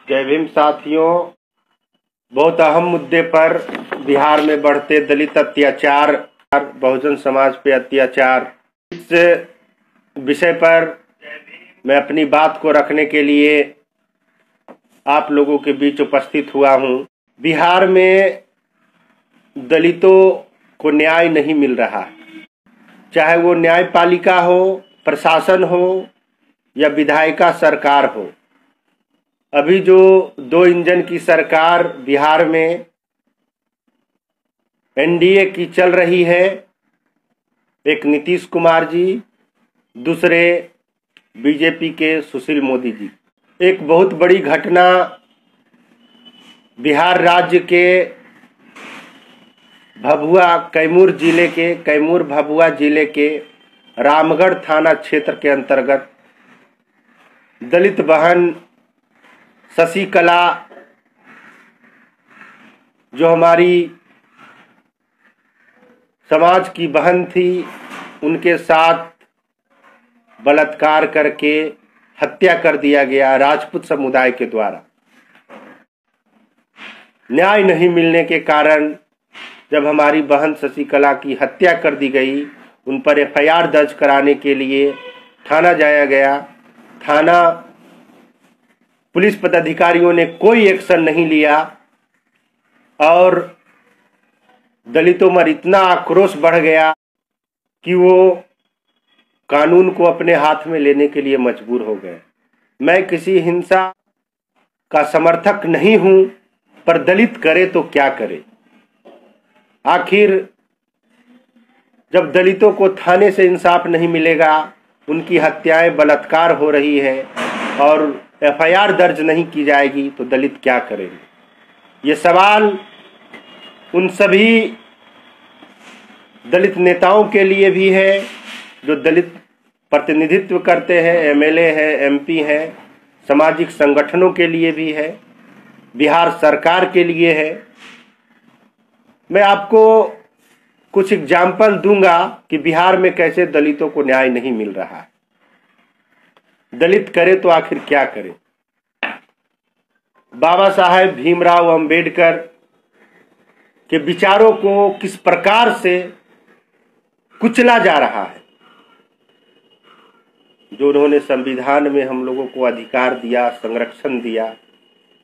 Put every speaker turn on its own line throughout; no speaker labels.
जय भीम साथियों। बहुत अहम मुद्दे पर बिहार में बढ़ते दलित अत्याचार, बहुजन समाज पे अत्याचार, इस विषय पर मैं अपनी बात को रखने के लिए आप लोगों के बीच उपस्थित हुआ हूं। बिहार में दलितों को न्याय नहीं मिल रहा, चाहे वो न्यायपालिका हो, प्रशासन हो या विधायिका सरकार हो। अभी जो 2 इंजन की सरकार बिहार में एनडीए की चल रही है, एक नीतीश कुमार जी, दूसरे बीजेपी के सुशील मोदी जी। एक बहुत बड़ी घटना बिहार राज्य के कैमूर भभुआ जिले के रामगढ़ थाना क्षेत्र के अंतर्गत दलित बहन शशिकला, जो हमारी समाज की बहन थी, उनके साथ बलात्कार करके हत्या कर दिया गया राजपूत समुदाय के द्वारा। न्याय नहीं मिलने के कारण जब हमारी बहन शशिकला की हत्या कर दी गई, उन पर एफआईआर दर्ज कराने के लिए थाना जाया गया। थाना पुलिस पदाधिकारियों ने कोई एक्शन नहीं लिया और दलितों में इतना आक्रोश बढ़ गया कि वो कानून को अपने हाथ में लेने के लिए मजबूर हो गए। मैं किसी हिंसा का समर्थक नहीं हूं, पर दलित करे तो क्या करे। आखिर जब दलितों को थाने से इंसाफ नहीं मिलेगा, उनकी हत्याएं, बलात्कार हो रही है और एफआईआर दर्ज नहीं की जाएगी, तो दलित क्या करेंगे। ये सवाल उन सभी दलित नेताओं के लिए भी है जो दलित प्रतिनिधित्व करते हैं, एमएलए हैं, एमपी हैं, सामाजिक संगठनों के लिए भी है, बिहार सरकार के लिए है। मैं आपको कुछ एग्जाम्पल दूंगा कि बिहार में कैसे दलितों को न्याय नहीं मिल रहा है। दलित करे तो आखिर क्या करे। बाबा साहेब भीमराव अंबेडकर के विचारों को किस प्रकार से कुचला जा रहा है। जो उन्होंने संविधान में हम लोगों को अधिकार दिया, संरक्षण दिया,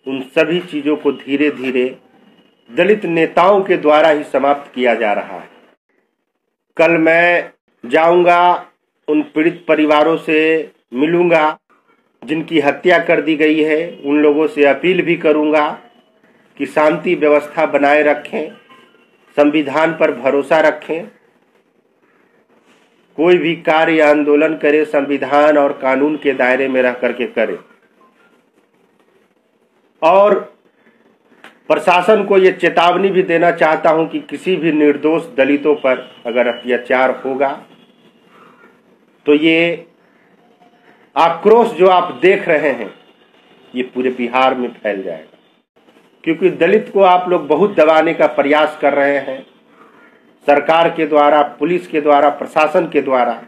उन सभी चीजों को धीरे धीरे दलित नेताओं के द्वारा ही समाप्त किया जा रहा है। कल मैं जाऊंगा, उन पीड़ित परिवारों से मिलूंगा जिनकी हत्या कर दी गई है। उन लोगों से अपील भी करूंगा कि शांति व्यवस्था बनाए रखें, संविधान पर भरोसा रखें, कोई भी कार्य या आंदोलन करे संविधान और कानून के दायरे में रह करके करे। और प्रशासन को ये चेतावनी भी देना चाहता हूं कि किसी भी निर्दोष दलितों पर अगर अत्याचार होगा तो ये आक्रोश जो आप देख रहे हैं ये पूरे बिहार में फैल जाएगा, क्योंकि दलित को आप लोग बहुत दबाने का प्रयास कर रहे हैं, सरकार के द्वारा, पुलिस के द्वारा, प्रशासन के द्वारा।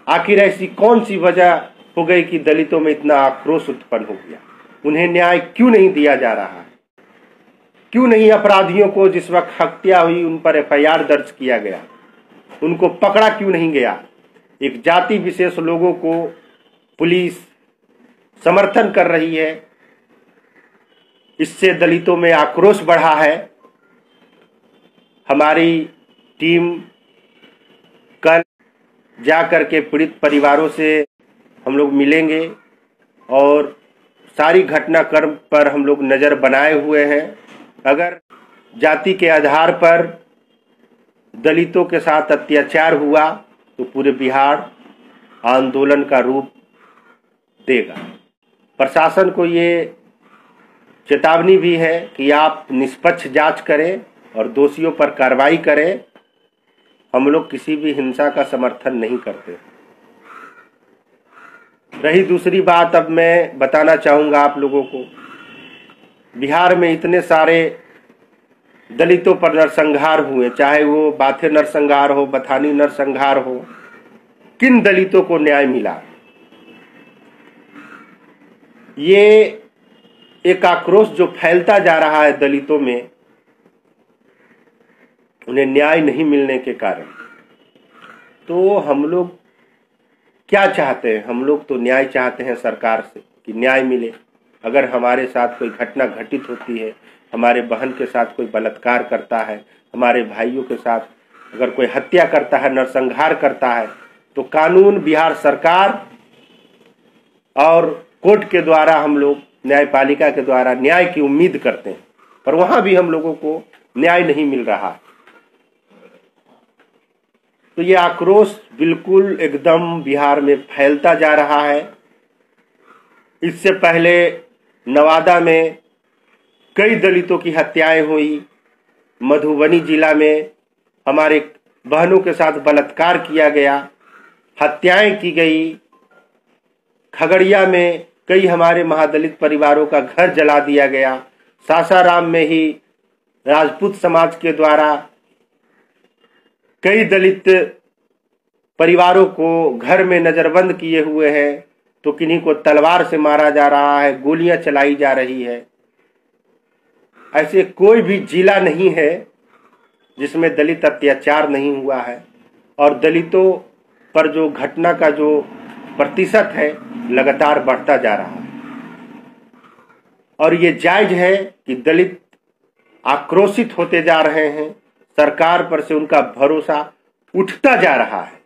आखिर ऐसी कौन सी वजह हो गई कि दलितों में इतना आक्रोश उत्पन्न हो गया। उन्हें न्याय क्यों नहीं दिया जा रहा है? क्यों नहीं अपराधियों को जिस वक्त हत्या हुई उन पर एफआईआर दर्ज किया गया, उनको पकड़ा क्यों नहीं गया। एक जाति विशेष लोगों को पुलिस समर्थन कर रही है, इससे दलितों में आक्रोश बढ़ा है। हमारी टीम कल जाकर के पीड़ित परिवारों से हम लोग मिलेंगे और सारी घटनाक्रम पर हम लोग नज़र बनाए हुए हैं। अगर जाति के आधार पर दलितों के साथ अत्याचार हुआ तो पूरे बिहार आंदोलन का रूप देगा। प्रशासन को ये चेतावनी भी है कि आप निष्पक्ष जांच करें और दोषियों पर कार्रवाई करें। हम लोग किसी भी हिंसा का समर्थन नहीं करते। रही दूसरी बात, अब मैं बताना चाहूँगा आप लोगों को, बिहार में इतने सारे दलितों पर नरसंहार हुए, चाहे वो बाथे नरसंहार हो, बथानी नरसंहार हो, किन दलितों को न्याय मिला? ये एक आक्रोश जो फैलता जा रहा है दलितों में, उन्हें न्याय नहीं मिलने के कारण। तो हम लोग क्या चाहते हैं? हम लोग तो न्याय चाहते हैं सरकार से कि न्याय मिले। अगर हमारे साथ कोई घटना घटित होती है, हमारे बहन के साथ कोई बलात्कार करता है, हमारे भाइयों के साथ अगर कोई हत्या करता है, नरसंहार करता है, तो कानून, बिहार सरकार और कोर्ट के द्वारा हम लोग, न्यायपालिका के द्वारा न्याय की उम्मीद करते हैं, पर वहां भी हम लोगों को न्याय नहीं मिल रहा। तो ये आक्रोश बिल्कुल एकदम बिहार में फैलता जा रहा है। इससे पहले नवादा में कई दलितों की हत्याएं हुई, मधुबनी जिला में हमारे बहनों के साथ बलात्कार किया गया, हत्याएं की गई, खगड़िया में कई हमारे महादलित परिवारों का घर जला दिया गया, सासाराम में ही राजपूत समाज के द्वारा कई दलित परिवारों को घर में नजरबंद किए हुए हैं, तो किन्हीं को तलवार से मारा जा रहा है, गोलियां चलाई जा रही है। ऐसे कोई भी जिला नहीं है जिसमें दलित अत्याचार नहीं हुआ है, और दलितों पर जो घटना का जो प्रतिशत है लगातार बढ़ता जा रहा है। और ये जायज है कि दलित आक्रोशित होते जा रहे हैं, सरकार पर से उनका भरोसा उठता जा रहा है,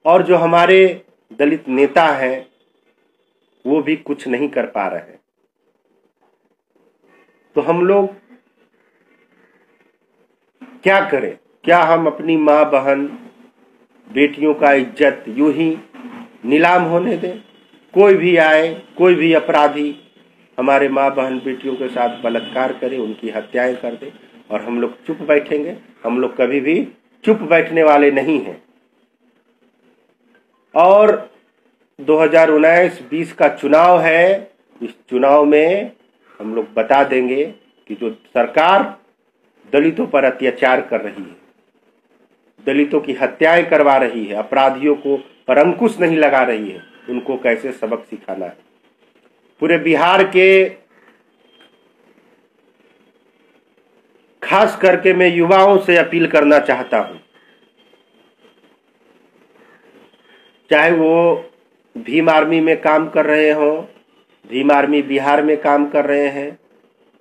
और जो हमारे दलित नेता हैं वो भी कुछ नहीं कर पा रहे हैं। तो हम लोग क्या करें? क्या हम अपनी माँ, बहन, बेटियों का इज्जत यूं ही नीलाम होने दें? कोई भी आए, कोई भी अपराधी हमारे माँ, बहन, बेटियों के साथ बलात्कार करे, उनकी हत्याएं कर दे, और हम लोग चुप बैठेंगे? हम लोग कभी भी चुप बैठने वाले नहीं हैं। और 2019-20 का चुनाव है, इस चुनाव में हम लोग बता देंगे कि जो सरकार दलितों पर अत्याचार कर रही है, दलितों की हत्याएं करवा रही है, अपराधियों को पर अंकुश नहीं लगा रही है, उनको कैसे सबक सिखाना है। पूरे बिहार के खास करके मैं युवाओं से अपील करना चाहता हूं, चाहे वो भीम आर्मी में काम कर रहे हों, भीम आर्मी बिहार में काम कर रहे हैं,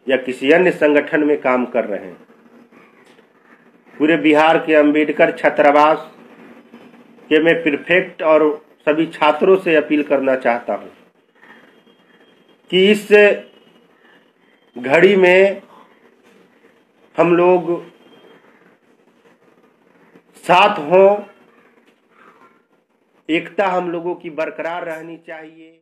या किसी अन्य संगठन में काम कर रहे हैं, पूरे बिहार के अंबेडकर छात्रावास के मैं प्रीफेक्ट और सभी छात्रों से अपील करना चाहता हूं कि इस घड़ी में हम लोग साथ हों, एकता हम लोगों की बरकरार रहनी चाहिए।